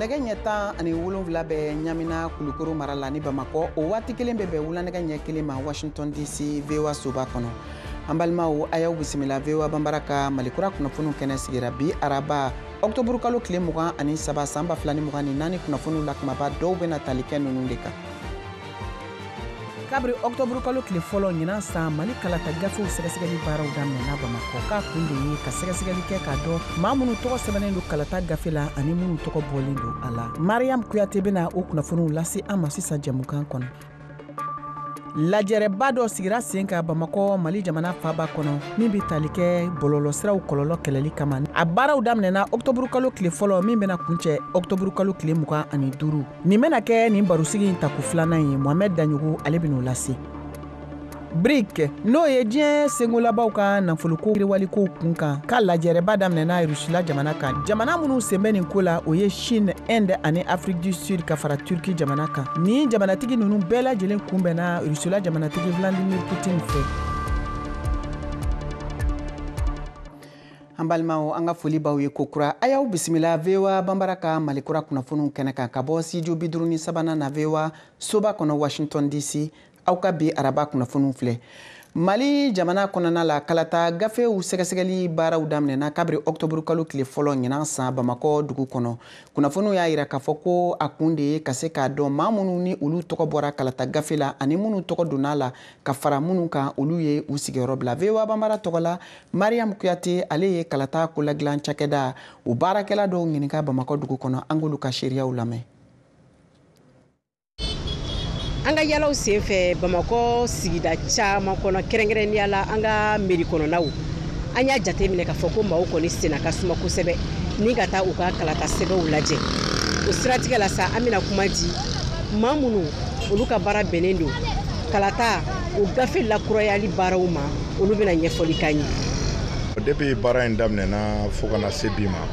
nɛgɛ ɲɛ 17 bɛ ɲamina kulukoro mara la ni Bamakɔ o waati kelen bɛ bɛn wula nɛgɛ ɲɛ 1 ma Washington DC VOA soba kɔnɔ. An balimaw a y'aw bisimila VOA Banbara ka Malikura kunnafoniw kɛnɛ sigira bi araba Octobre kalo tile 27 san 2024 kunnafoniw la kumaba dɔw bɛna tali kɛ ninnu de kan. Kabri Octobre kalo tile fɔlɔ ɲinan san Mali kalata gafew sɛgɛsɛgɛli baaraw daminɛna Bamakɔ k'a kun de ye ka sɛgɛsɛgɛli kɛ k'a dɔn maa minnu tɔgɔ sɛbɛnnen don kalata gafe la ani minnu tɔgɔ bɔlen don a la. Mariam Kuyate bɛna o kunnafoniw lase an ma sisan jamukan kɔnɔ. Lajɛrɛba dɔ sigira sen ka Bamakɔ Mali jamana faaba kɔnɔ min bɛ tali kɛ bɔlɔlɔsiraw kɔlɔlɔ kɛlɛli kama. A baaraw daminɛna Octobre kalo tile fɔlɔ min bɛna kuncɛ Octobre kalo tile 25. Nin bɛna kɛ nin barosigi in taku filanan ye Mohamed Daɲogo ale bɛn'o lase. BRIC n'o ye diɲɛ sengolabaw ka nafoloko yiriwalikow kun kan ka lajɛrɛba daminɛna Rusila jamana kan. Jamana minnu sen bɛ nin ko la o ye Chine, Inde ani Afrique du Sud ka fara Turki jamana kan. Ni jamanatigi ninnu bɛɛ lajɛlen kunbɛnna Rusila jamanatigi Vladimir Putin fɛ. An balimaw an ka foli b'aw ye kokura a y'aw bisimila VOA Banbara ka Malikura kunnafoniw kɛnɛ kan ka bɔ studio 53 na VOA soba kɔnɔ Washington DC. Aw ka bi araba kunnafoniw filɛ. Mali jamana kɔnɔna la kalata gafew sɛgɛsɛgɛli baaraw daminɛna kabri Octobre kalo tile fɔlɔ ɲinan san Bamakɔ dugu kɔnɔ. Kunnafoniw y'a yira k'a fɔ ko a kun de ye ka se k'a dɔn maa minnu ni olu tɔgɔ bɔra kalata gafe la ani minnu tɔgɔ donna la ka fara minnu kan olu ye u sigiyɔrɔ bila. VOA Banbara tɔgɔ la Mariam Kuyate ale ye kalata koladilan cakɛda u baarakɛla dɔw ɲininka Bamakɔ dugu kɔnɔ an k'olu ka seereyaw lamɛn. An ka yalaw senfɛ Bamakɔ sigida caman kɔnɔ kɛrɛnkɛrɛnnenya la an ka mairie kɔnɔnaw an y'a jate minɛ k'a fɔ ko maaw kɔni senna ka suma kosɛbɛ ni ka taa u ka kalata sɛbɛnw lajɛ. O siratigɛ la sa an bɛna kuma di maa minnu olu ka baara bɛnnen don kalata o gafe lakurayali baaraw ma olu bɛna ɲɛfɔli k'an ye. Depuis baara in daminɛna fo kana se bi ma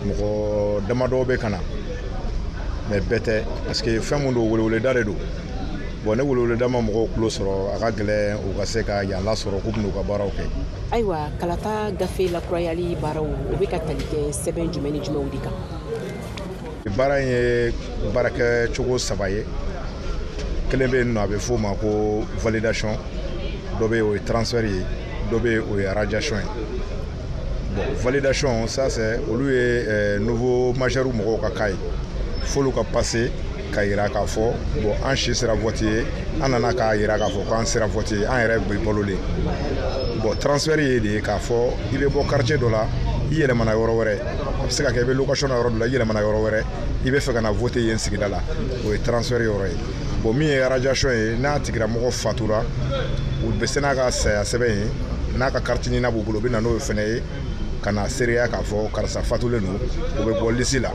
mɔgɔ damadɔ bɛ kana mais bɛɛ tɛ parce que fɛn mun don weleweleda de don bon ne weleweleda ma mɔgɔw tulo sɔrɔ a ka gɛlɛn u ka se ka yan lasɔrɔ k'u bɛn'u ka baaraw kɛ. Ayiwa kalata gafe lakurayali baaraw o bɛ ka tali kɛ sɛbɛn jumɛn ni jumɛnw de kan. Baara in ye baarakɛ cogo 3 ye kelen bɛ yen nɔ a bɛ f'o ma ko validation dɔ bɛ yen o ye transfert ye dɔ bɛ yen o ye radiation ye. Bon validation ça c'est olu ye nouveau majeur mɔgɔw ka cas ye. Folu ka passer ka yira k'a fɔ bon an si sera vote ye an nana k'a yira k'a fɔ k'an sera vote ye an yɛrɛ bɛ balolen bon transfert ye de k'a fɔ i bɛ bɔ quartier dɔ la i yɛlɛmana yɔrɔ wɛrɛ a bɛ se ka kɛ i bɛ location na yɔrɔ dɔ la i yɛlɛmana yɔrɔ wɛrɛ i bɛ fɛ ka na vote yen sigida la o ye transfert yɔrɔ ye bon min ye radiation ye n'a tigilamɔgɔ fatura u bɛ se n'a ka saya sɛbɛn ye n'a ka carte ɲini b'u bolo u bɛ na n'o ye fɛnɛ ye ka na seereya k'a fɔ karisa fatulen don o bɛ bɔ liste la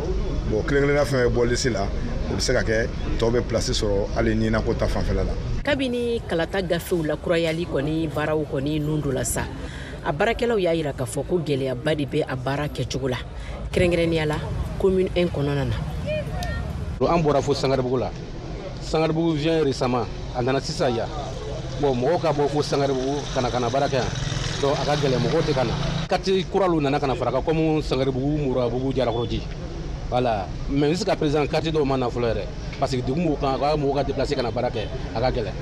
bon kelen-kelenna fɛn bɛ bɔ liste la o bɛ se ka kɛ tɔw bɛ place sɔrɔ hali ni nako ta fanfɛla la. Kabini kalata gafew lakurayali kɔni baaraw kɔni nun dɔ la sa a baarakɛlaw y'a yira k'a fɔ ko gɛlɛyaba de bɛ a baara kɛcogo la kɛrɛnkɛrɛnnenya la commune 1 kɔnɔna na. An bɔra fo Sangaribugu la Sangaribugu vient récemment a nana sisan yan bon mɔgɔw ka bɔ fo Sangaribugu kana baara kɛ yan donc a ka gɛlɛn mɔgɔw tɛ ka na. Quartier kuralu nana kana fara kan comme Sangaribugu Murabugu Jalakɔrɔji voilà mais jusqu'à présent quartier dɔw ma nafolo yɛrɛ parce que dugu mɔgɔw kan ka mɔgɔw ka déplacer kana baara kɛ a ka gɛlɛn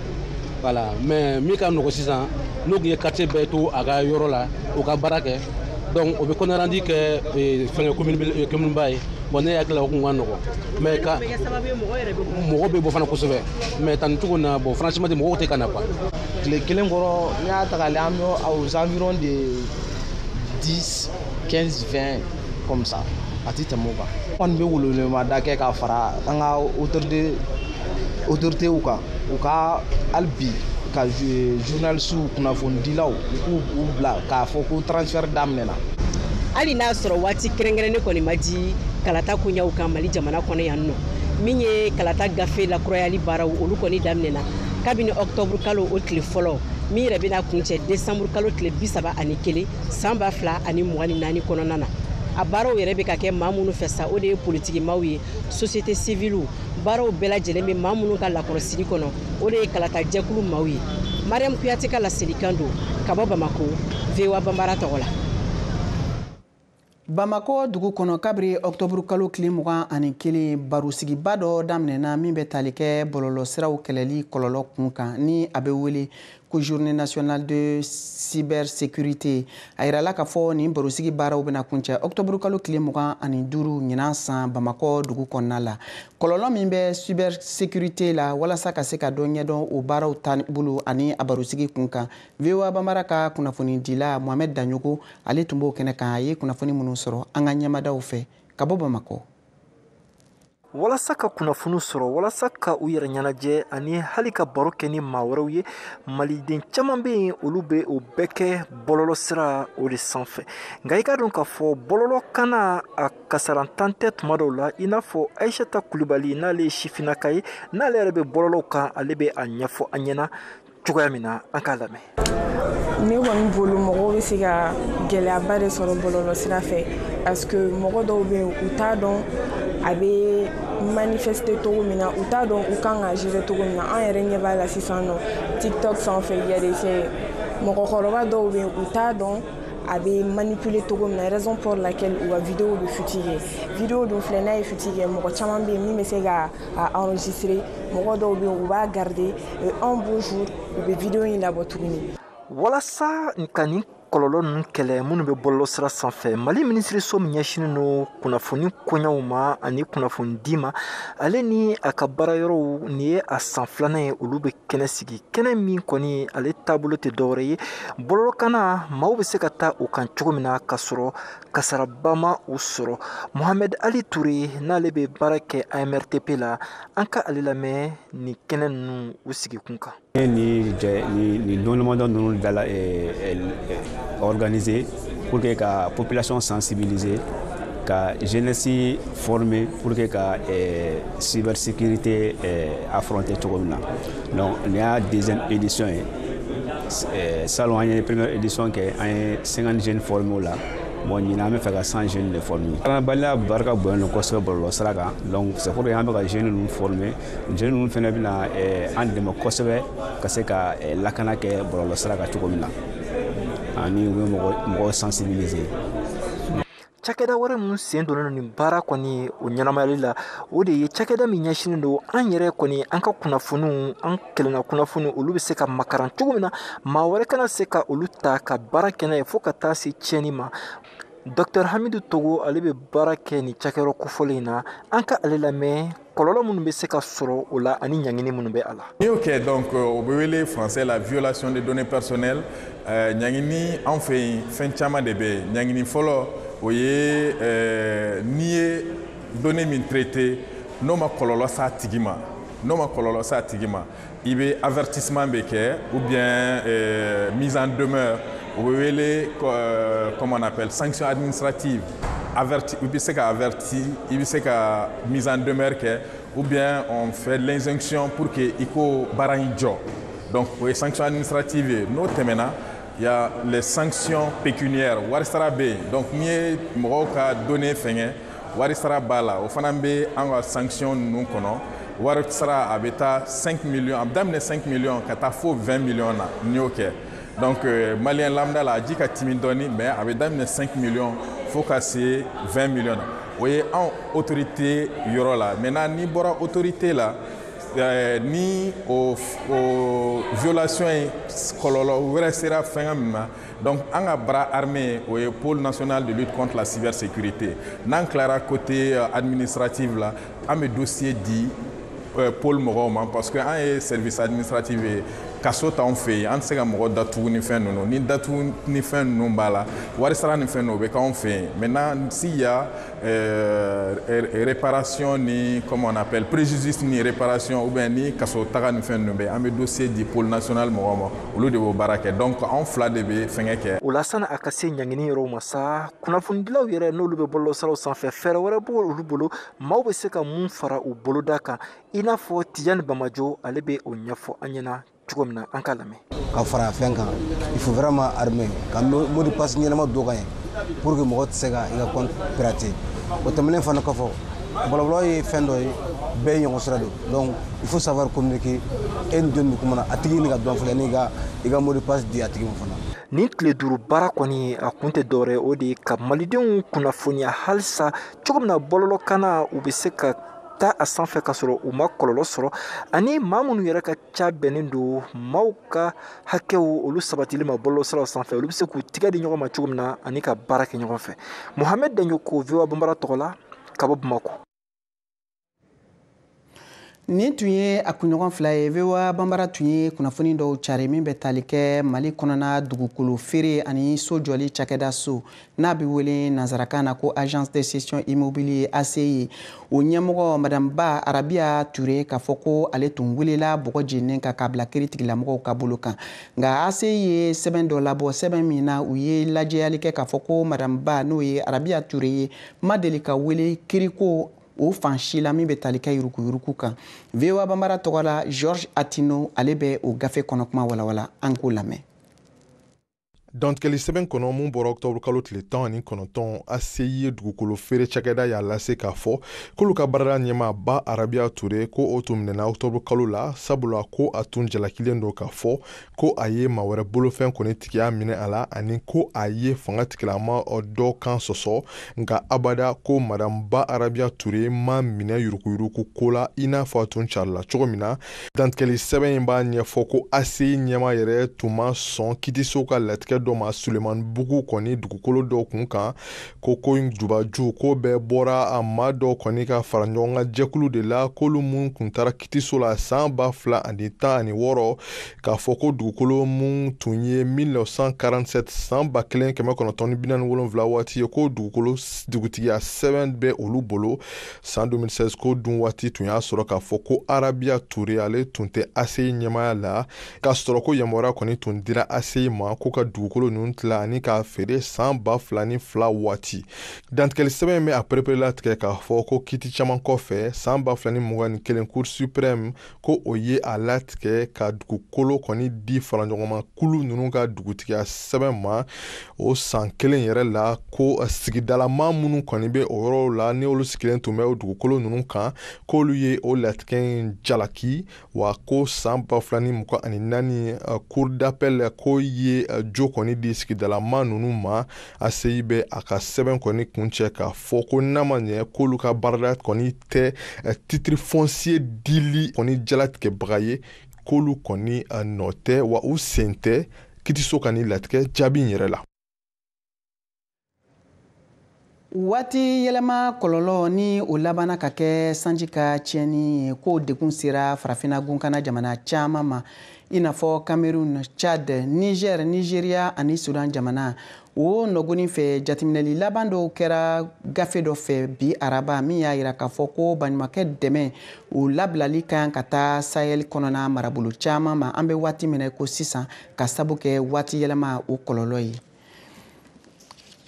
voilà mais min ka nɔgɔ sisan n'o tun ye quartier bɛɛ to a ka yɔrɔ la u ka baara kɛ donc o bɛ compte rendu kɛ fɛngɛ commune ba ye bon ne hakili la o kun ka nɔgɔ mais ka mɔgɔ bɛ bɔ fana kosɛbɛ mais tan cogo na bon franchement mɔgɔw tɛ ka na quoi. Tile kelen kɔrɔ n'i y'a ta k'a lajɛ an bɛ aux environs de 10, 15, 20 comme ça a tɛ tɛmɛ o kan. Kɔni bɛ welewelemada kɛ ka fara an ka autorités kan u ka hali bi ka journalistes kunnafonidilaw u k'u bila k'a fɔ ko transfert daminɛna. Hali n'a sɔrɔ waati kɛrɛnkɛrɛnnen kɔni ma di kalata koɲɛw kan Mali jamana kɔnɔ yan nɔ min ye kalata gafe lakurayali baaraw olu kɔni daminɛna kabini Octobre kalo o tile fɔlɔ min yɛrɛ bɛna kuncɛ Décembre kalo tile 31 san 2024 kɔnɔna na. A baaraw yɛrɛ bɛ ka kɛ maa minnu fɛ sa o de ye politikimaw ye société civile baaraw bɛɛ lajɛlen bɛ maa minnu ka lakɔlɔsili kɔnɔ o de ye kalata jɛkulu maaw ye. Mariam Kuyate ka laselikan don ka bɔ Bamako VOA Banbara tɔgɔ la. Bamako dugu kɔnɔ kabiri octobre kalo tile 21 barusigiba dɔ daminɛna min bɛ tali kɛ bɔlɔlɔsiraw kɛlɛli kɔlɔlɔ kun kan ni a bɛ wele ko journée nationale de cybersécurité a yirala k'a fɔ nin barusigi baaraw bɛna kuncɛ octobre kalo tile 25 ɲinan san Bamakɔ dugu kɔnɔna la kɔlɔlɔ min bɛ cybersécurité la walasa ka se ka dɔ ɲɛdɔn o baaraw taabolo ani a barusigi kun kan VOA Bambara ka kunnafoni dila Mohamed Danyogo ale tun b'o kɛnɛ kan a ye kunnafoni minnu sɔrɔ an ka ɲɛmadaw fɛ ka bɔ Bamakɔ. walasa ka kunnafoni sɔrɔ walasa ka u yɛrɛ ɲɛnajɛ ani hali ka baro kɛ ni maa wɛrɛw ye maliden caman bɛ yen olu bɛ o bɛɛ kɛ bɔlɔlɔ sira o de sanfɛ nka i ka dɔn k'a fɔ bɔlɔlɔ kana a kasarantan tɛ tuma dɔw la i n'a fɔ Aïssata Kulibali n'ale ye sifinnaka ye n'ale yɛrɛ bɛ bɔlɔlɔw kan ale bɛ a ɲɛfɔ an ɲɛna cogoya min na an k'a lamɛn. Ne kɔni bolo mɔgɔw bɛ se ka gɛlɛyaba de sɔrɔ bɔlɔlɔ sira fɛ parce que mɔgɔ dɔw bɛ yen u t'a dɔn a bɛ manifester cogo min na u t'a dɔn u kan ka gérer cogo min na an yɛrɛ ɲɛ b'a la sisan nɔ TikTok sanfɛ il y a des mɔgɔkɔrɔba dɔw bɛ yen u t'a dɔn a bɛ manipuler cogo min na raison pour laquelle u ka vidéo bɛ futigɛ vidéo dun filɛ n'a ye futigɛ mɔgɔ caman bɛ yen min bɛ se ka enregistrer mɔgɔ dɔw bɛ yen u b'a garder un beau jour u bɛ vidéo in labɔ tuguni. walasa ka nin kɔlɔlɔ ninnu kɛlɛ minnu bɛ bɔlɔlɔ sira sanfɛ Mali minisiriso min ɲɛsinnen don kunnafoni koɲɛw ma ani kunnafoni di ma ale ni a ka baara yɔrɔw nin ye a san 2nan ye olu bɛ kɛnɛ sigi kɛnɛ min kɔni ale taabolo tɛ dɔwɛrɛ ye bɔlɔlɔkanna maaw bɛ se ka taa u kan cogo min na ka sɔrɔ kasaraba ma u sɔrɔ Mohamed Ali Touré n'ale bɛ baara kɛ AMRTP la an ka ale lamɛn nin kɛnɛ ninnu u sigi kun kan. ni dɔnnimadɔ ninnu dala organisé pour que ka population sensibiliser ka jeunesse former pour que ka cybersécurité affronter cogo min na donc ni y'a deuxième édition ye salon an ye première édition kɛ an ye 50 jeunes formés o la bon ɲinan an bɛ fɛ ka 100 jeunes de former kalanbaliya barika bonya kosɛbɛ bɔlɔlɔ sira kan donc c'est pour que an bɛ ka jeunes ninnu former jeunes ninnu fana bɛna an dɛmɛ kosɛbɛ ka se ka lakana kɛ bɔlɔlɔ sira kan cogo min na ani u bɛ mɔgɔw sensibiliser. Cakɛda wɛrɛ mun sen donnen nin baara kɔni o ɲɛnamayali la o de ye cakɛda min ɲɛsinnen don an yɛrɛ kɔni an ka kunnafoniw an kelenna kunnafoniw olu bɛ se ka makaran cogo min na maa wɛrɛ kana se ka olu ta ka baara kɛ n'a ye fo ka taa se tiɲɛni ma. Dr Hamidou Togo ale bɛ baara kɛ ni cakɛyɔrɔ kofɔlen in na an ka ale lamɛn kɔlɔlɔ minnu bɛ se ka sɔrɔ o la ani ɲangini minnu bɛ a la. N'i y'o kɛ donc o bɛ wele français la violation des données personnelles ɲangini anw fɛ yen fɛn caman de bɛ yen ɲangini fɔlɔ o ye n'i ye données min traité n'o ma kɔlɔlɔ s'a tigi ma i bɛ avertissement bɛ kɛ ou bien mise en demeure o bɛ wele comment on appelle sanction administrative i bɛ se ka averti i bɛ se ka mise en demeure kɛ ou bien on fait l'injonction pour que i ko baara in jɔ donc o ye sanction administrative ye n'o tɛmɛna il y a les sanctions pécuniaires wari sara bɛ yen donc n'i ye mɔgɔw ka données fɛngɛ wari sara b'a la o fana bɛ an ka sanction ninnu kɔnɔ wari sara a bɛ taa 5 millions a bɛ daminɛ 5 millions ka taa fo 20 millions na n'i y'o kɛ donc malien lambda la a ji ka timi dɔɔni mais a bɛ daminɛ 5 millions fo ka se 20 millions na o ye anw autorité yɔrɔ la maintenant n'i bɔra autorité la ni o violation ye kɔlɔlɔ wɛrɛ sera fɛngɛ min ma donc an ka bara armée o ye pôle national de lutte contre la cybersécurité n'an tilara côté administratif la an bɛ dossier di pôle mɔgɔw ma parce que an ye service administratif ye kaso t'anw fɛ yen an tɛ se ka mɔgɔ datugu ni fɛn ninnu ni datugu ni fɛn ninnu b'a la wari sara ni fɛn ninnu o bɛ k'anw fɛ yen maintenant s'il y a réparation ni comme on appelle préjudice ni réparation ou bien ni kaso taga ni fɛn ninnu bɛ an bɛ dossier di pôle national mɔgɔw ma olu de b'o baara kɛ donc anw fila de bɛ fɛngɛ kɛ. O la sani a ka se ɲangini yɔrɔw ma sa kunnafonidilaw yɛrɛ n'olu bɛ bɔlɔlɔsiraw sanfɛ fɛɛrɛ wɛrɛ b'olu bolo maaw bɛ se ka mun fara u boloda kan i n'a fɔ Tijani Bamajo ale bɛ o ɲɛfɔ an ɲɛna cogo min na an k'a lamɛn. Ka fara fɛn kan il faut vraiment armer ka mot de passe ɲɛnama don ka ɲɛ pour que mɔgɔ tɛ se ka i ka compte pirater o tɛmɛnen fana kɔfɛ bɔlɔbɔlɔ ye fɛn dɔ ye bɛɛ ye ɲɔgɔn sira don donc il faut savoir communiquer e ni jɔn bɛ kuma na a tigi ni ka dɔn filɛ ni i ka mot de passe di a tigi ma fana. nin tile duuru baara kɔni a kun tɛ dɔwɛrɛ o de ye ka malidenw kunnafoniya halisa cogo min na bɔlɔlɔ kana u bɛ se ka taa a sanfɛ ka sɔrɔ u ma kɔlɔlɔ sɔrɔ ani maa minnu yɛrɛ ka ca bɛnnen don maaw ka hakɛw olu sabatili ma bɔlɔlɔ siraw sanfɛ olu bɛ se k'u tigɛ di ɲɔgɔn ma cogo min na ani ka baara kɛ ɲɔgɔn fɛ Mohamed Daɲoko VOA Banbara tɔgɔ la ka bɔ Bamako. Nin tun ye a kunɲɔgɔn fila ye VOA Banbara tun ye kunnafoni dɔw cari min bɛ tali kɛ Mali kɔnɔna dugukolo feere ani so jɔli cakɛda so n'a bɛ wele nanzarakan na ko Agence de Cession Immobilier ACI o ɲɛmɔgɔ Madame Ba Arabia Ture k'a fɔ ko ale tun welela bɔgɔ jeninnen kan k'a bila kiiritigilamɔgɔw ka bolo kan nka ACI ye sɛbɛn dɔ labɔ sɛbɛn min na u ye lajɛyali kɛ k'a fɔ ko Madame Ba n'o ye Arabia Ture ye ma deli ka wele kiiriko o fan si la min bɛ tali kɛ yuruguyurugu kan VOA Banbara tɔgɔ la Georges Atino ale bɛ o gafe kɔnɔ kuma walawala an k'o lamɛn. Dantigɛli sɛbɛn kɔnɔ mun bɔra octobre kalo tile 19 ACI ye dugukolo feere cakɛda y'a lase k'a fɔ k'olu ka baarada ɲɛmaa Ba Arabia Ture ko o tun minɛna octobre kalo la sabula ko a tun jalakilen don k'a fɔ ko a ye maa wɛrɛ bolofɛn kɔni tigiya minɛ a la ani ko a ye fanga tigilama dɔ kan sɔsɔ nka abada ko Madame Ba Arabia Ture ma minɛ yuruguyurugu ko la i n'a fɔ a tun carila cogo min na dantigɛli sɛbɛn in b'a ɲɛfɔ ko ACI ɲɛmaa yɛrɛ tun ma sɔn kitiso ka latigɛ dɔ ma Sulemani Bugu kɔni dugukolo dɔw kun kan ko jubaju ko bɛɛ bɔra a ma dɔw kɔni ka fara ɲɔgɔn ka jɛkulu de la k'olu mun kun taara kitiso la san 2016 k'a fɔ ko dugukolo mun tun ye 1947 san 1947 waati ye ko dugutigiya sɛbɛn bɛ olu bolo san 2016 ko dun waati tun y'a sɔrɔ k'a fɔ ko Arabia Ture ale tun tɛ ACI ɲɛmaya la k'a sɔrɔ ko yamaruya kɔni tun dira ACI ma ko ka dugukolo ninnu tila ani k'a feere san 2002 waati dantigɛli sɛbɛn in bɛ a perepere tigɛ k'a fɔ ko kiti caman kɔfɛ san 2021 Cour suprême ko o ye a latigɛ ka dugukolo kɔni di faraɲɔgɔnma kulu ninnu ka dugutigiya sɛbɛn ma o san kelen yɛrɛ la ko sigidalama minnu kɔni bɛ o yɔrɔw la ni olu sigilen tun bɛ o dugukolo ninnu kan k'olu ye o latigɛ in jalaki wa ko san 2024 Cour d'appel ko ye jo kɔni di sigidalama ninnu ma ACI bɛ a ka sɛbɛn kɔni kuncɛ k'a fɔ ko n'a ma ɲɛ k'olu ka baarada kɔni tɛ titre foncier dili kɔni jalatigɛbaga ye k'olu kɔni nɔ tɛ wa u sen tɛ kitiso ka ni latigɛ jaabi in yɛrɛ la. Waati yɛlɛma kɔlɔlɔ ni o labanna ka kɛ sanji ka tiɲɛni ye k'o degun sera farafinna gunkana jamana caman ma i n'a fɔ Cameroun, Chad, Niger, Nigeria ani Sudan jamana o nɔgɔnin fɛ jateminɛli laban dɔw kɛra gafe dɔ fɛ bi araba min y'a yira k'a fɔ ko baɲumankɛ dɛmɛ o labilali ka kan ka taa Sahel kɔnɔna marabolo caman ma an bɛ waati min na ko sisan ka sabu kɛ waati yɛlɛma o kɔlɔlɔ ye.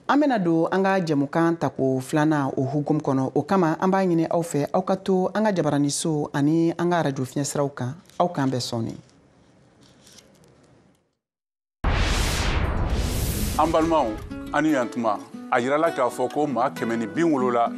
An bɛna don an ka jɛmukan tako filanan o hukumu kɔnɔ o kama an b'a ɲini aw fɛ aw ka to an ka jabaraniso ani an ka radio fiɲɛsiraw kan aw k'an bɛɛ sɔni. An balimaw ani yantuma a yirala k'a fɔ ko maa 170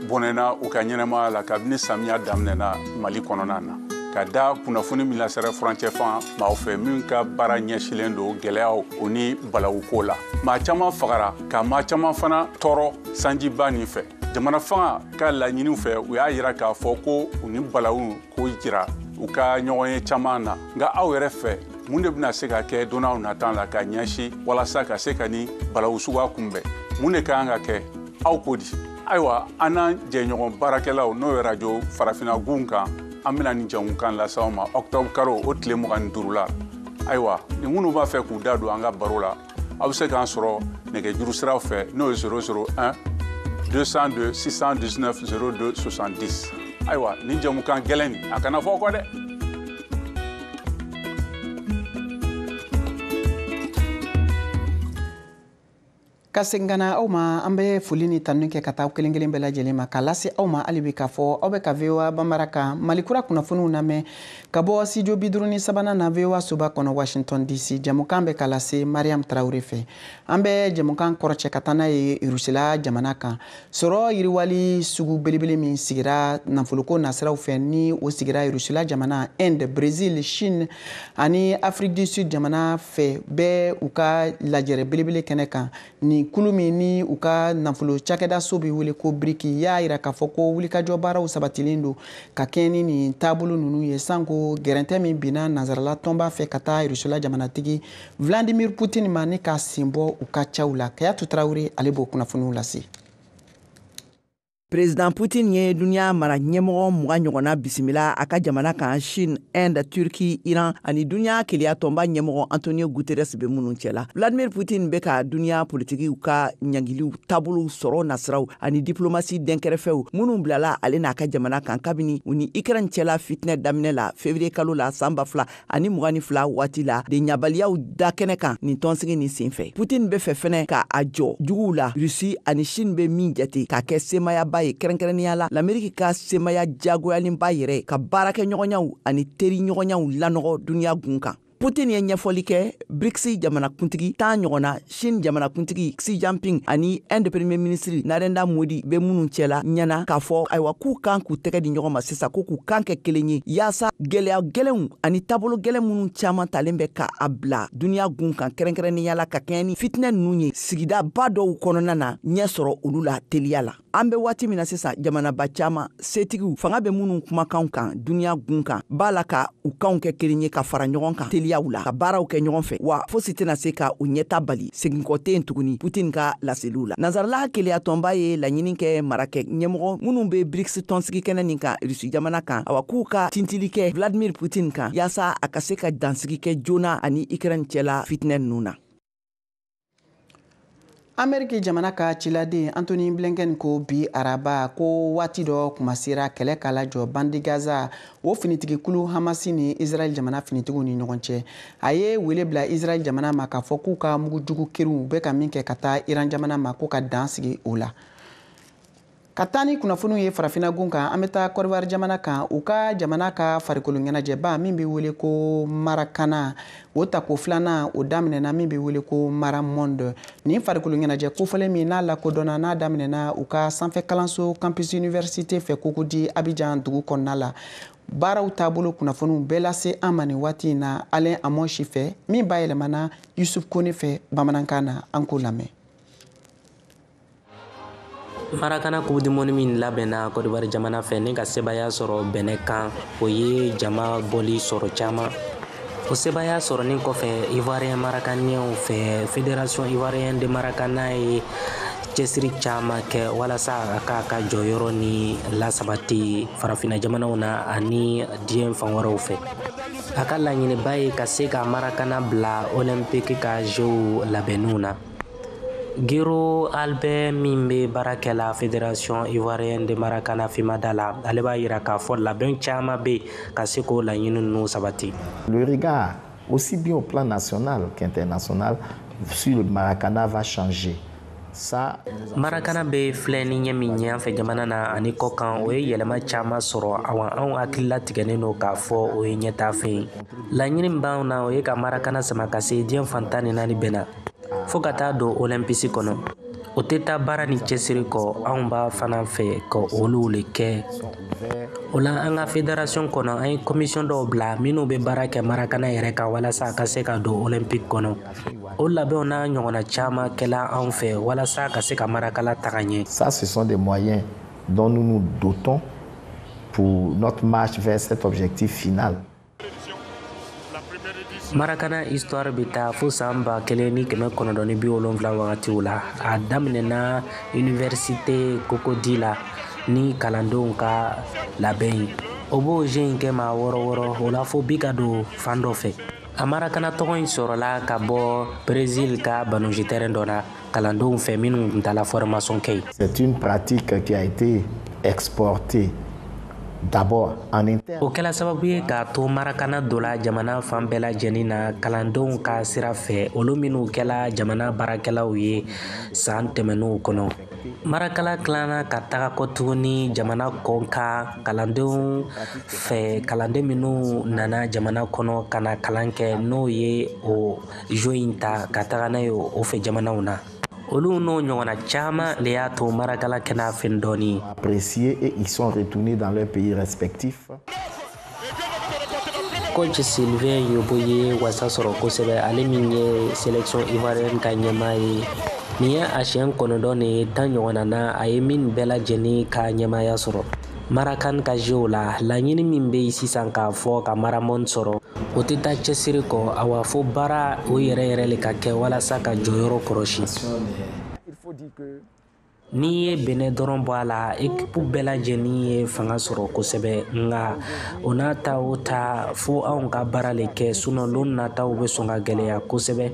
bɔnɛna u ka ɲɛnɛmaya la kabini samiya daminɛna Mali kɔnɔna na ka da kunnafoni min lasɛrɛ furancɛ fan maaw fɛ min ka baara ɲɛsilen don gɛlɛyaw o ni balawuko la maa caman fagara ka maa caman fana tɔɔrɔ sanjiba nin fɛ jamana fanga ka laɲiniw fɛ u y'a yira k'a fɔ ko u ni balawu ko jira u ka ɲɔgɔn ye caman na nka aw yɛrɛ fɛ mun de bɛna se ka kɛ don n'aw natan la ka ɲɛsi walasa ka se ka ni balawu suguya kunbɛn mun de ka kan ka kɛ aw ko di ayiwa an n'an jɛɲɔgɔn baarakɛlaw n'o ye radio farafinna gun kan an bɛna nin jɛmukan lase aw ma octobre kalo o tile 25 la ayiwa ni minnu b'a fɛ k'u da don an ka baro la aw bɛ se k'an sɔrɔ nɛgɛjuru siraw fɛ n'o ye 001 202 619 02 70 ayiwa nin jɛmukan gɛlɛn nin a kana fɔ kɔ dɛ. Kasengana auma ambe fulini tanuke kata ukelengele mbela jelema kalasi auma alibi kafo aube kavewa bamaraka malikura kunafunu name kabo sijo bidruni sabana na vewa suba kono Washington DC jamukambe kalasi Mariam Traoré fe ambe jamukan koroche katana e Irusila jamanaka soro yiriwali sugu belibele min sigira nafuluko nasra ufeni o sigira Irusila jamana Inde Brazil Chine ani Afrique du Sud jamana fe be uka lajere belibele keneka ni kulumi ni uka nafulu chakeda sobi wile ko briki ya ira kafoko wili ka jobara usabatilindu kakeni ni tabulu nunu ye sango gerente mi bina nazarala tomba fe kata Irusila jamana tigi Vladimir Putin mani ka simbo uka chaula kaya Traoré alebo kunafunu lasi. Président Poutine ye dunia mara ɲɛmɔgɔ muga ɲɔgɔnna bisimila a ka jamana kan Chine, Inde, Turki, Iran ani dunia keliya tɔnba ɲɛmɔgɔ Antonio Guterres be minnu cɛla. Vladimir Putin be ka dunia politikiw ka ɲangiliw taabolow sɔrɔ nasiraw ani diplomasi dɛnkɛrɛfɛw minnu bilala ale n'a ka jamana kan kabini u ni Ukraine cɛla fitinɛ daminɛ la février kalo la san 2022 ani 22 waati la de ɲabaliyaw da kɛnɛ kan nin tɔnsigi ni senfɛ. Putin be fɛ fɛnɛ ka a jɔ juguw la Rusi ani Chine be min jate ka kɛ semayaba ye kɛrɛnkɛrɛnnenya la l'Amérique ka semaya jagoyalenba yɛrɛ ka baarakɛ ɲɔgɔnyaw ani teri ɲɔgɔnyaw lanɔgɔ dunia gun kan. Putin ye ɲɛfɔli kɛ BRICS jamanakuntigi 10 ɲɔgɔnna Chine jamanakuntigi Xi Jinping ani Inde premier ministre Narendra Modi be minnu cɛla ɲɛna k'a fɔ ayiwa k'u kan k'u tɛgɛ di ɲɔgɔn ma sisan ko k'u kan kɛ kelen ye yaasa gɛlɛya gɛlɛnw ani taabolo gɛlɛn minnu caaman talen bɛ ka a bila dunia gun kan kɛrɛnkɛrɛnnenya la ka kɛɲɛ ni fitinɛ ninnu ye sigida ba dɔw kɔnɔna na ɲɛ sɔrɔ olu la teliya la. An be waati min na sisan jamanaba caaman setigiw fanga be minnu kumakanw kan dunia gun kan b'a la ka u kanw kɛ kelen ye ka fara ɲɔgɔn kan teliyaw la ka baaraw kɛ ɲɔgɔn fɛ wa fosi tɛna se ka u ɲɛta bali seginkɔ tɛ yen tuguni Putin ka laseliw la. Nazarala keleya tɔnba ye laɲini kɛ marakɛ ɲɛmɔgɔ minnu be BRICS tɔnsigi kɛnɛ nin kan Rusi jamana kan awa k'u ka tintili kɛ Vladimir Putin kan yaasa a ka se ka dansigi kɛ joona ani Ukraine cɛla fitinɛ ninnu na. Ameriki jamana ka ciladen Anthony Blinken ko bi araba ko waati dɔ kuma sera kɛlɛ kala jɔ bandi Gaza o finitigikulu Hamasi ni Israel jamana finitigiw ni ɲɔgɔn cɛ. A ye wele bila Israel jamana ma k'a fɔ k'u ka mugujugu kiriw bɛ ka min kɛ ka taa Iran jamana ma k'u ka dan sigi o la. Ka taa ni kunnafoniw ye farafina gun kan an bɛ taa Côte d'Ivoire jamana kan u ka jamana ka farikolo ɲɛnajɛba min bɛ wele ko Marakana o tako filanan o daminɛna min bɛ wele ko Mara Monde nin farikolo ɲɛnajɛ kofɔlen min n'a lakodɔnna n'a daminɛna u ka sanfɛ kalanso campus université fɛ k'o di Abidjan dugu kɔnɔna la baaraw taabolo kunnafoniw bɛɛ lase an ma nin waati in na Alain Amoshi fɛ min bayɛlɛmana Yusuf Kone fɛ bamanankan na an k'o lamɛn. Marakana Coupe du Monde min labɛnna Côte d'Ivoire jamana fɛ ne ka sebaya sɔrɔ bɛnɛ kan o ye jama bɔli sɔrɔ caman o sebaya sɔrɔnin kɔfɛ Ivoirien marakaniyɛnw fɛ Fédération Ivoirienne de Marakana ye cɛsiri caman kɛ walasa a ka ka jɔyɔrɔ ni lasabati farafina jamanaw na ani diɲɛ fan wɛrɛw fɛ a ka laɲiniba ye ka se ka Marakana bila Olympique ka Jeux labɛnniw na. Giro Albert min be baara kɛ la Fédération Ivoirienne de Marakana FIMADA la ale b'a yira k'a fɔ labɛn caman be ka se k'o laɲini ninnu sabati. Le regard aussi bien au plan national qu'international sur le Marakana va changer. Marakana be filɛ ni ɲɛ min ɲɛ an fɛ jamana na ani kɔ kan o ye yɛlɛma caman sɔrɔ awa anw hakilila tigɛnen don k'a fɔ o ye ɲɛtafɛn ye. Laɲini min b'anw na o ye ka Marakana sama ka se diɲɛ fan 14 bɛɛ na fo ka taa don Olympisi kɔnɔ o tɛ taa baara ni cɛsiri kɔ anw b'a fana fɛ ka olu le kɛ o la an ka fédération kɔnɔ an ye commission dɔw bila minnu bɛ baara kɛ Marakana yɛrɛ kan walasa a ka se ka don Olympique kɔnɔ o labɛnw n'a ɲɔgɔnna caman kɛla anw fɛ walasa ka se ka Marakana taga ɲɛ. Ça ce sont des moyens dont nous nous dotons pour notre marche vers cet objectif final. Marakana histoire bɛ taa fo san 1970 wagatiw la a daminɛna université Cocody la ni kalandenw ka labɛn ye o b'o jeu in kɛ maa wɔɔrɔ o la fo bi ka don fan dɔ fɛ a Marakana tɔgɔ in sɔrɔla ka bɔ Brésil ka ballonjeu terrain dɔ la kalandenw fɛ minnu tun tala formation kɛ. C'est une pratique qui a été exportée d'abord en interne. O kɛla sababu ye k'a to marakana dɔ la jamana fan bɛɛ lajɛlen na kalandenw ka sira fɛ olu minnu kɛla jamana baarakɛlaw ye san tɛmɛnenw kɔnɔ. Marakala tilana ka taga kɔ tuguni jamana kɔ ka kalandenw fɛ kalanden minnu nana jamana kɔnɔ ka na kalan kɛ n'o ye o jo in ta ka taga n'a ye o fɛ jamanaw na. Olu n'o ɲɔgɔnna caman le y'a to marakala kɛnɛ fɛn dɔɔni. Appréciés et ils sont retournés dans leurs pays respectifs. Coach Sylvain Yobo ye wasa sɔrɔ kosɛbɛ ale min ye sélection ivoirienne ka ɲɛmaa ye. Nin ye a siɲɛ 9 de tan ɲɔgɔnna na a ye min bɛɛ lajɛlen ka ɲɛmaaya sɔrɔ. Marakan ka jeu la laɲini min bɛ yen sisan k'a fɔ ka Maramon sɔrɔ o tɛ taa cɛsiri kɔ awa fo baara o yɛrɛ le ka kɛ walasa ka jɔyɔrɔ kɔrɔsi. N'i ye Benin dɔrɔn bɔ a la équipe bɛɛ lajɛlen ye fanga sɔrɔ kosɛbɛ nka o n'a ta o ta fo anw ka baara le kɛ sinon don nataw bɛ sɔn ka gɛlɛya kosɛbɛ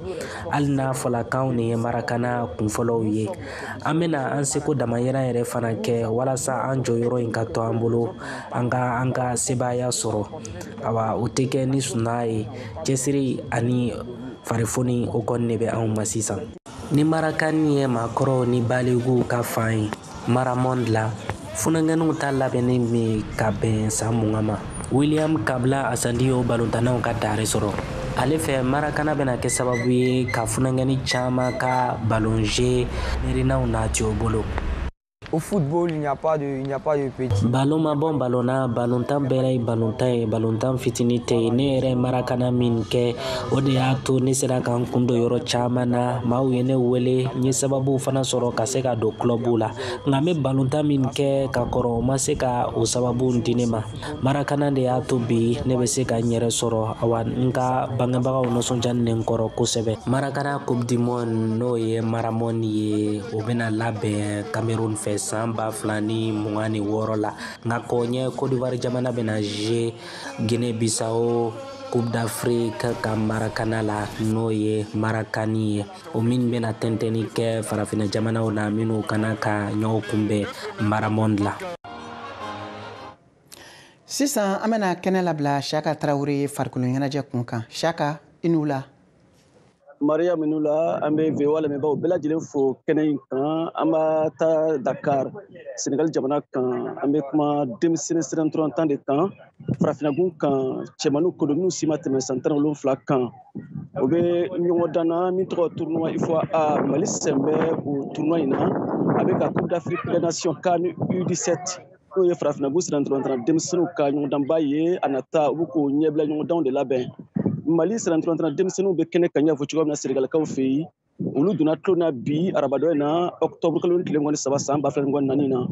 hali n'a fɔla k'anw de ye marakana kunfɔlɔw ye an bɛna an seko damayira yɛrɛ fana kɛ walasa an jɔyɔrɔ in ka to an bolo an ka sebaaya sɔrɔ awa o tɛ kɛ ni suna ye cɛsiri ani farifoni o kɔni de bɛ anw ma sisan. Ni marakani ye maakɔrɔw ni baligu ka fan ye Maramon la funangɛniw ta labɛnnen min ka bɛn san 20 ma. William Kabla Asandi o balontannaw ka daare sɔrɔ ale fɛ marakana bɛna kɛ sababu ye ka funangɛni caman ka ballon jeu mirinaw nati o bolo. Au football, il n'y a pas de petit. Ballon ma bon ballon na ballon tan bɛɛ ye ballon tan fitini tɛ yen ne yɛrɛ marakana min kɛ o de y'a to ne sera k'an kun don yɔrɔ caman na maaw ye ne wele n ye sababu fana sɔrɔ ka se ka don clubw la nka n bɛ ballon tan min kɛ ka kɔrɔ o ma se ka o sababu di ne ma marakana de y'a to bi ne bɛ se ka n yɛrɛ sɔrɔ awa n ka bangebagaw nisɔndiya ne kɔrɔ kosɛbɛ. Marakana coupe du monde n'o ye Maramon ye o bɛna labɛn Cameroun fɛ san 2026 la nka kɔɲɛ Côte d'Ivoire jamana bɛna jouer Guinée Bissau Coupe d'Afrique ka marakana la n'o ye marakani ye o min bɛna tɛntɛnni kɛ farafina jamanaw na minnu kana ka ɲɔgɔn kunbɛn Maramon la. Sisan an bɛna kɛnɛ labila Siyaka Tarawele farikolo ɲɛnajɛ kun kan. Siyaka i n'u la. Maria Minula an bɛ VOA lamɛnbaaw bɛɛ lajɛlen fo kɛnɛ in kan an b'a taa Dakar Senegal jamana kan an bɛ kuma denmisɛnnin siran tan de kan farafinagun kan cɛmaninw ko don minnu si ma tɛmɛ san 17 kan o bɛ ɲɔgɔn dan na min tɔgɔ tournoi IFOA Mali sen bɛ o tournoi in na a bɛ ka Coupe d'Afrique des Nations CAN U17 n'o ye farafinagun siran denmisɛnninw ka ɲɔgɔndanba ye a nata u bɛ k'o ɲɛbila ɲɔgɔndanw de labɛn. Mali siran denmisɛnninw bɛ kɛnɛ kan ɲɛfɔ cogo min na Senegalikaw fɛ yen olu donna tulon na bi arabadɔ in na octobre kalo tile 23 san 2024 na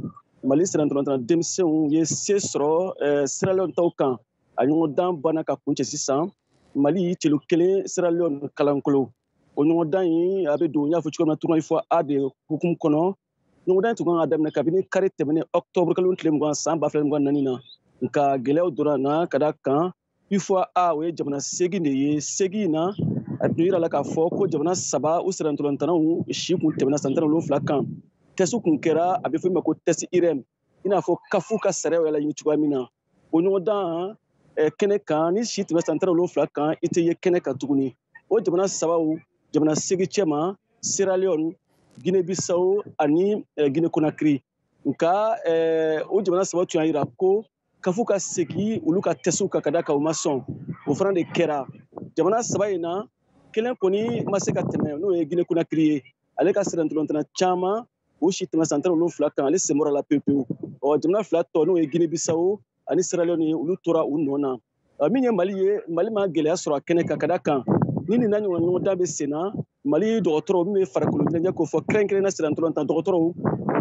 Mali siran denmisɛnninw ye se sɔrɔ Sierra Leone taw kan a ɲɔgɔndan banna ka kuncɛ sisan Mali celu kelen Sierra Leone kalankolo o ɲɔgɔndan in a bɛ don ɲɛfɔ cogo min na tournoi fɔ a de hukumu kɔnɔ ɲɔgɔndan tun kan ka daminɛ kabini kari tɛmɛnen octobre kalo tile 20 san 2024 na nka gɛlɛyaw donna na ka da kan UFOA o ye jamana 8 de ye 8 na a tun yira la k'a fɔ ko jamana 3 u siran ntɔlantanaw si kun tɛmɛna san 17 kan tɛsu kun kɛra a bɛ fɔ ma ko tɛsi IREM i n'a fɔ kafu ka sariyaw yɛlɛ ɲini cogoya min na o ɲɔgɔndan kɛnɛ kan ni si tɛmɛ san 17 kan i tɛ ye kɛnɛ kan tuguni o jamana 3 jamana 8 cɛma Sierra Leone Guinée Bissau ani Guinée Conakry nka o jamana 3 tun y'a yira ko kafu ka segi olu ka tɛsiw ka da ka u ma sɔn o fana de kɛra jamana 3 in na kelen kɔni ma se ka tɛmɛ n'o ye Guinée Conakry ye ale ka siran ntɔlantana caman o si tɛmɛ san 17 kan ale senbɔra la pewu jamana 2 tɔ n'o ye Guinée Bissau ani Sierra Leone olu tora u nɔ na min ye Mali ma gɛlɛya sɔrɔ a kɛnɛ kan ka da kan ni nin na ɲɔgɔndan bɛ sen na Mali dɔgɔtɔrɔw min bɛ farikolo ɲɛnajɛ ko fɔ kɛrɛnkɛrɛnna siran ntɔlantana dɔgɔtɔrɔw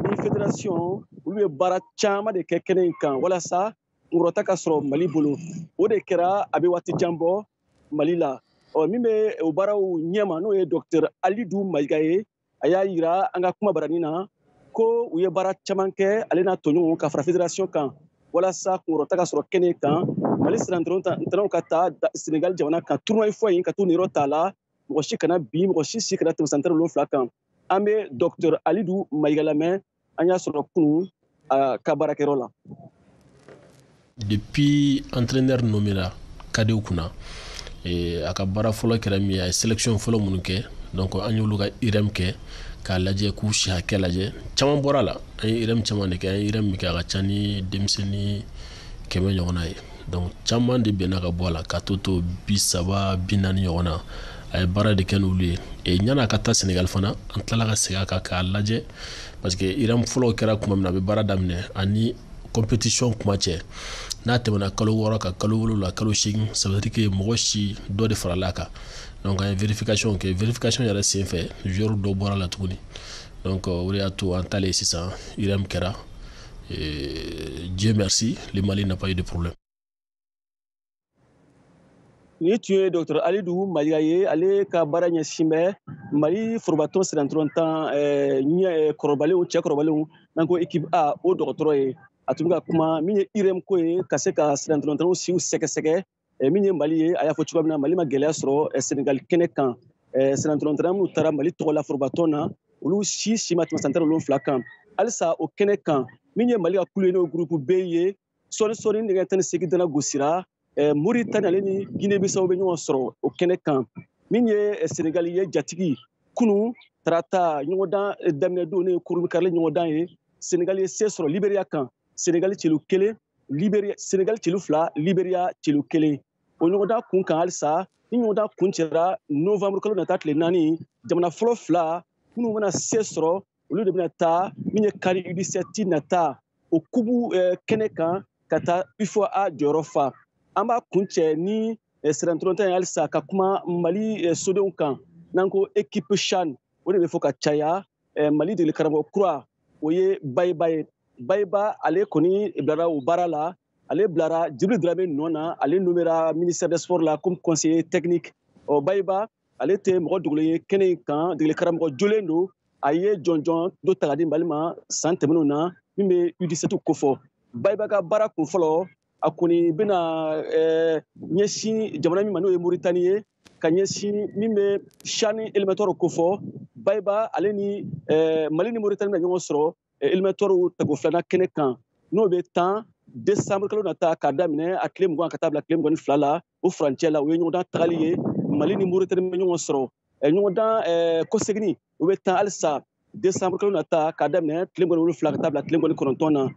ni fédération olu ye baara caman de kɛ kɛnɛ in kan walasa ngɔrɔta ka sɔrɔ Mali bolo o de kɛra a bɛ waati jan bɔ Mali la min bɛ o baaraw ɲɛma n'o ye Dr Alidu Mayiga ye a y'a yira an ka kuma baranin na ko u ye baara caman kɛ ale n'a tɔɲɔgɔnw ka fara fédération kan walasa ngɔrɔta ka sɔrɔ kɛnɛ kan Mali siran ntɔlantanaw ka taa Senegal jamana kan tournoi fɔ yen ka t'u niyɔrɔ ta la mɔgɔ si kana bi mɔgɔ si kana tɛmɛ san 17 kan an bɛ Dr Alidu Mayiga lamɛn an y'a sɔrɔ kunun a ka baarakɛyɔrɔ la. Depuis entraîneur nommé là Kadeu Kuna et aka bara folo kɛra min a sélection folo minnu kɛ donc an y'olu ka IRM kɛ k'a lajɛ k'u si hakɛ lajɛ caman bɔra la an ye IRM caman de kɛ an ye IRM min kɛ a ka ca ni denmisɛnnin 100 ɲɔgɔnna ye donc caman de bɛnna ka bɔ a la ka to 30 40 ɲɔgɔn na a ye baara de kɛ n'olu ye et ɲana ka taa Sénégal fana an tilala ka segin a kan k'a lajɛ parce que IRM fɔlɔ kɛra kuma min na a bɛ baara daminɛ ani compétition kuma cɛ n'a tɛmɛna kalo 6 ka kalo 7 kalo 8 ça veut dire que mɔgɔ si dɔ de farala kan donc an ye vérification kɛ vérification yɛrɛ senfɛ joueur dɔ bɔra la tuguni donc o de y'a to an talen sisan IRM kɛra Dieu merci le Mali n'a pas eu de problème. Ni tun ye Dr Alidou Maliga ye ale ka baara ɲɛsin bɛ Mali forobatɔn siranturantan kɔrɔbalenw cɛ kɔrɔbalenw n'an ko équipe A o dɔgɔtɔrɔ ye a tun bɛ ka kuma min ye IRM ko ye ka se ka siranturantanw siw sɛgɛsɛgɛ min ye Mali ye a y'a fɔ cogoya min na Mali ma gɛlɛya sɔrɔ Sénégal kɛnɛ kan siranturantan minnu taara Mali tɔgɔ la forobatɔn na olu si ma tɛmɛ santimettre 7 kan halisa o kɛnɛ kan min ye Mali ka kulu ye n'o groupe B ye sɔɔni nɛgɛ 18 dana gosira Mauritanie ale ni Guinée Bissau bɛ ɲɔgɔn sɔrɔ o kɛnɛ kan min ye Sénégal ye jatigi kunu tarata ɲɔgɔndan daminɛ don ne ye kurumi karili ɲɔgɔndan ye Sénégal ye se sɔrɔ Libéria kan Sénégal celu 1 Libéria Sénégal celu 2 Libéria celu 1 o ɲɔgɔndan kun kan halisa ni ɲɔgɔndan kun cɛra novembre kalo nata tile 4 jamana fɔlɔ 2 minnu bɛna se sɔrɔ olu de bɛna taa min ye CAN U17 nata o kubu kɛnɛ kan ka taa UFOA jɔyɔrɔ fa an b'a kun cɛ ni siranturantan ye halisa ka kuma Mali sodenw kan n'an ko équipe CHAN o de bɛ fɔ ka caya Mali degeli karamɔgɔ kura o ye Bayiba ye Bayiba ale kɔni bilara o baara la ale bilara Djibril Dramé nɔ na ale nommera ministère des sports la comme conseiller technique Bayiba ale tɛ mɔgɔ dogolen ye kɛnɛ in kan degeli karamɔgɔ jolen don a ye jɔnjɔn dɔ ta ka di Mali ma san tɛmɛnenw na min bɛ U17 kofɔ Bayiba ka baara kun fɔlɔ a kɔni bɛna ɲɛsin jamana min ma n'o ye Mauritanie ye ka ɲɛsin min bɛ CHAN éliminatoire kofɔ Bayiba ale ni Mali ni Mauritanie bɛna ɲɔgɔn sɔrɔ éliminatoire tago 2nan kɛnɛ kan n'o bɛ 10 décembre kalo nata k'a daminɛ a tile 20 ka taa bila tile 22 la o furancɛ la o ye ɲɔgɔndan tagali ye Mali ni Mauritanie bɛ ɲɔgɔn sɔrɔ ɲɔgɔndan kɔsegin o bɛ 10 halisa décembre kalo nata k'a daminɛ tile 27 ka taa bila tile 29 na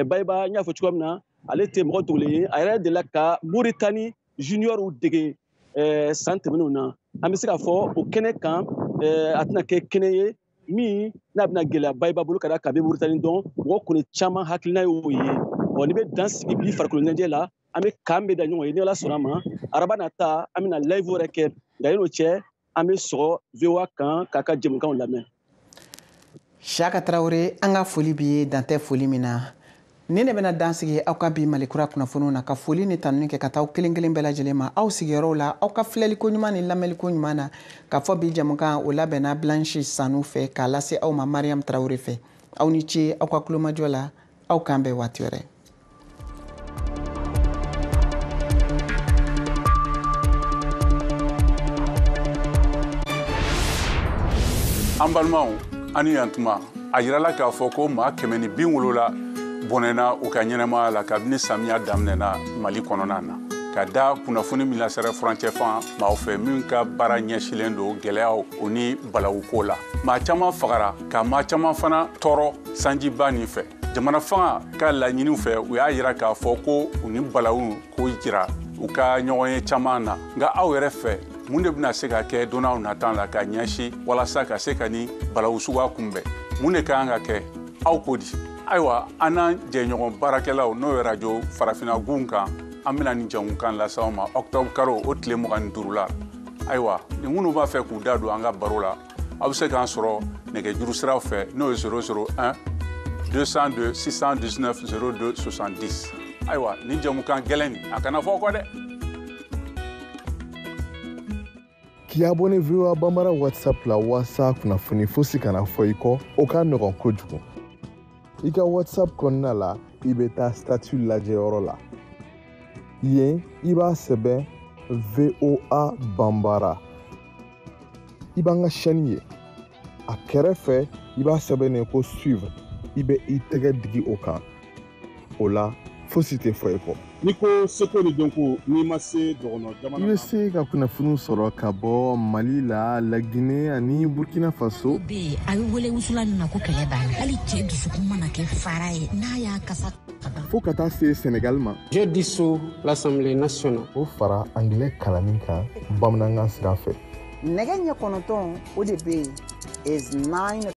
Bayiba n y'a fɔ cogoya min na ale tɛ mɔgɔ dogolen ye a yɛrɛ delila ka Mauritanie junior dege san tɛmɛnenw na an bɛ se k'a fɔ o kɛnɛ kan a tɛna kɛ kɛnɛ ye min n'a bɛna gɛlɛya Bayiba bolo ka da k'a bɛ Mauritanie dɔn mɔgɔ kɔni caman hakilina y'o ye ni bɛ dan sigi bi farikolo ɲɛnajɛ la an bɛ kan bɛ da ɲɔgɔn ye ni Ala sɔnna a ma araba nata an bɛna live wɛrɛ kɛ nka yen n'o cɛ an bɛ sɔgɔ VOA kan k'a ka jɛmukanw lamɛn. Siyaka Tarawele an ka foli b'i ye dan tɛ foli min na ni ne bɛna dan sigi aw ka bi Malikura kunnafoniw na ka foli ni tanuni kɛ ka taa aw kelen kelen bɛɛ lajɛlen ma aw sigiyɔrɔw la aw ka filɛliko ɲuman ni lamɛnliko ɲuman na ka fɔ bi jamukan o labɛnna Blanche Sanu fɛ k'a lase aw ma Mariam Tarawele fɛ aw ni ce aw ka kulomajɔ la aw k'an bɛn waati wɛrɛ. An balimaw ani yantuma a yirala k'a fɔ ko maa 170 bɔnɛna u ka ɲɛnɛmaya la kabini samiya daminɛna Mali kɔnɔna na ka da kunnafoni min lasɛrɛ furancɛ fan maaw fɛ min ka baara ɲɛsilen don gɛlɛyaw o ni balawuko la maa caman fagara ka maa caman fana tɔɔrɔ sanjiba nin fɛ jamana fanga ka laɲiniw fɛ u y'a yira k'a fɔ ko u ni balawu ko jira u ka ɲɔgɔn ye caman na nka aw yɛrɛ fɛ mun de bɛna se ka kɛ don n'aw natan la ka ɲɛsin walasa ka se ka ni balawu suguya kunbɛn mun de ka kan ka kɛ aw ko di ayiwa an n'an jɛɲɔgɔn baarakɛlaw n'o ye radio farafina gun kan an bɛna ni jamukan lase aw ma octobre kalo o tile 25 la ayiwa ni minnu b'a fɛ k'u da don an ka baro la aw bɛ se k'an sɔrɔ nɛgɛjuru siraw fɛ n'o ye 001 202 619 02 70 ayiwa ni jamukan gɛlɛn a kana fɔ kɔ dɛ. K'i abonné VOA Bambara WhatsApp la walasa kunnafoni fosi kana fɔ i kɔ o ka nɔgɔn kojugu. I ka WhatsApp kɔnɔna la i bɛ taa statut lajɛyɔrɔ la. Yen i b'a sɛbɛn VOA Bambara. I b'an ka chaîne ye. A kɛrɛfɛ i b'a sɛbɛnnen ko suivre. I bɛ i tɛgɛ digi o kan. O la fosi tɛ fɔ i kɔ. n'i ko seko ni dɔnko n'i ma se dɔgɔnɔ jamana i bɛ se ka kunnafoniw sɔrɔ ka bɔ Mali la, Laginɛ ani Burkina Faso. Be a bɛ wele wusula min ma ko kɛlɛ banna hali cɛ dusukun mana kɛ fara ye n'a y'a kasa fo ka taa se Sénégal ma. Je dissous l'Assemblée nationale. O fara anglais kalanni kan bamanankan sira fɛ. Nɛgɛ ɲɛ 9 o de bɛ yen is 9